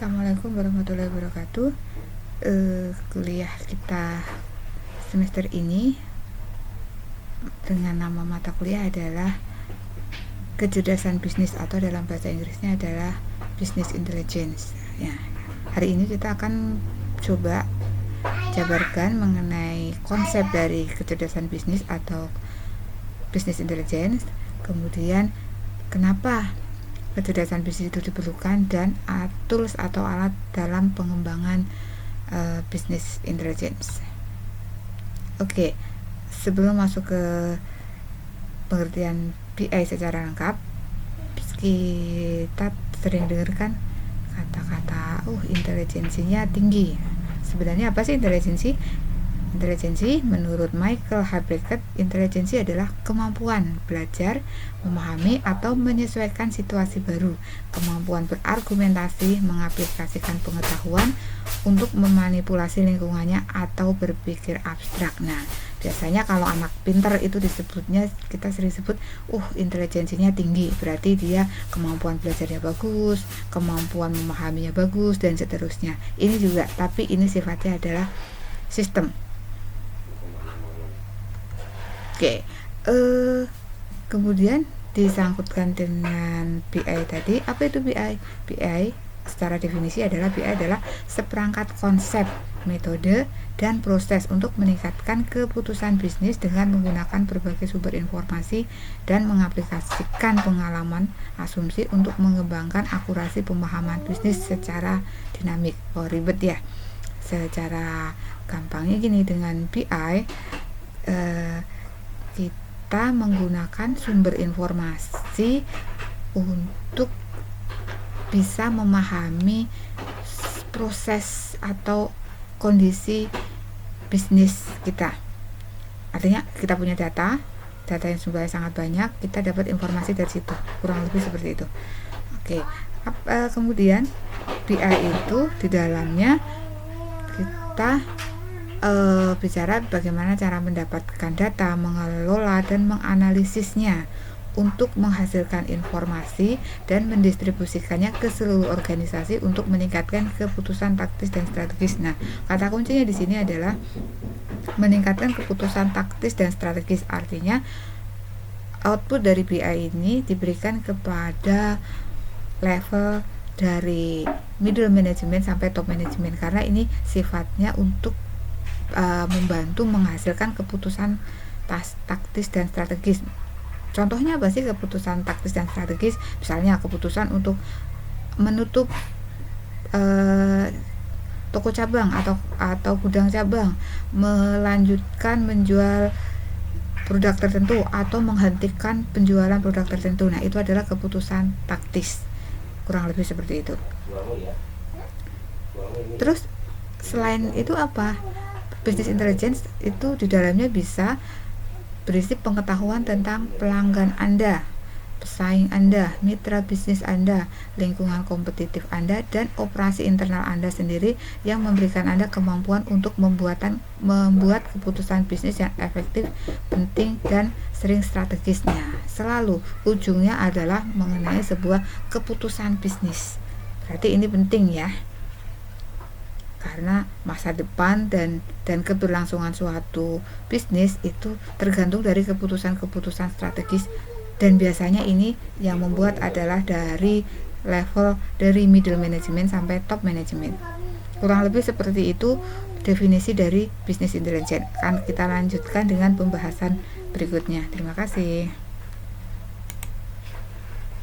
Assalamualaikum warahmatullahi wabarakatuh. Kuliah kita semester ini dengan nama mata kuliah adalah kecerdasan bisnis, atau dalam bahasa Inggrisnya adalah business intelligence. Ya, hari ini kita akan coba jabarkan mengenai konsep dari kecerdasan bisnis atau business intelligence, kemudian kenapa kecerdasan bisnis itu diperlukan, dan tools atau alat dalam pengembangan business intelligence. Oke, sebelum masuk ke pengertian BI secara lengkap, kita sering dengarkan kata-kata intelijensinya tinggi. Sebenarnya apa sih intelijensi? Intelijensi menurut Michael H. Beckett, intelijensi adalah kemampuan belajar, memahami atau menyesuaikan situasi baru, kemampuan berargumentasi, mengaplikasikan pengetahuan untuk memanipulasi lingkungannya, atau berpikir abstrak. Nah, biasanya kalau anak pintar itu disebutnya, kita sering sebut intelijensinya tinggi, berarti dia kemampuan belajarnya bagus, kemampuan memahaminya bagus, dan seterusnya. Ini juga, tapi ini sifatnya adalah sistem. Oke, kemudian disangkutkan dengan BI tadi. Apa itu BI? BI secara definisi adalah BI adalah seperangkat konsep, metode, dan proses untuk meningkatkan keputusan bisnis dengan menggunakan berbagai sumber informasi dan mengaplikasikan pengalaman asumsi untuk mengembangkan akurasi pemahaman bisnis secara dinamik. Ribet ya. Secara gampangnya gini, dengan BI kita menggunakan sumber informasi untuk bisa memahami proses atau kondisi bisnis kita. Artinya kita punya data yang jumlahnya sangat banyak, kita dapat informasi dari situ, kurang lebih seperti itu. Oke, kemudian BI itu di dalamnya kita bicara bagaimana cara mendapatkan data, mengelola dan menganalisisnya untuk menghasilkan informasi dan mendistribusikannya ke seluruh organisasi untuk meningkatkan keputusan taktis dan strategis. Nah, kata kuncinya di sini adalah meningkatkan keputusan taktis dan strategis. Artinya output dari BI ini diberikan kepada level dari middle management sampai top management, karena ini sifatnya untuk membantu menghasilkan keputusan taktis dan strategis. Contohnya apa sih keputusan taktis dan strategis? Misalnya keputusan untuk menutup toko cabang atau gudang cabang, melanjutkan menjual produk tertentu, atau menghentikan penjualan produk tertentu. Nah, itu adalah keputusan taktis, kurang lebih seperti itu. Terus selain itu apa? Business intelligence itu di dalamnya bisa berisi pengetahuan tentang pelanggan Anda, pesaing Anda, mitra bisnis Anda, lingkungan kompetitif Anda, dan operasi internal Anda sendiri, yang memberikan Anda kemampuan untuk membuat keputusan bisnis yang efektif, penting, dan sering strategisnya. Selalu ujungnya adalah mengenai sebuah keputusan bisnis. Berarti ini penting ya, karena masa depan dan keberlangsungan suatu bisnis itu tergantung dari keputusan-keputusan strategis, dan biasanya ini yang membuat adalah dari level dari middle management sampai top management. Kurang lebih seperti itu definisi dari business intelligence. Kan kita lanjutkan dengan pembahasan berikutnya. Terima kasih.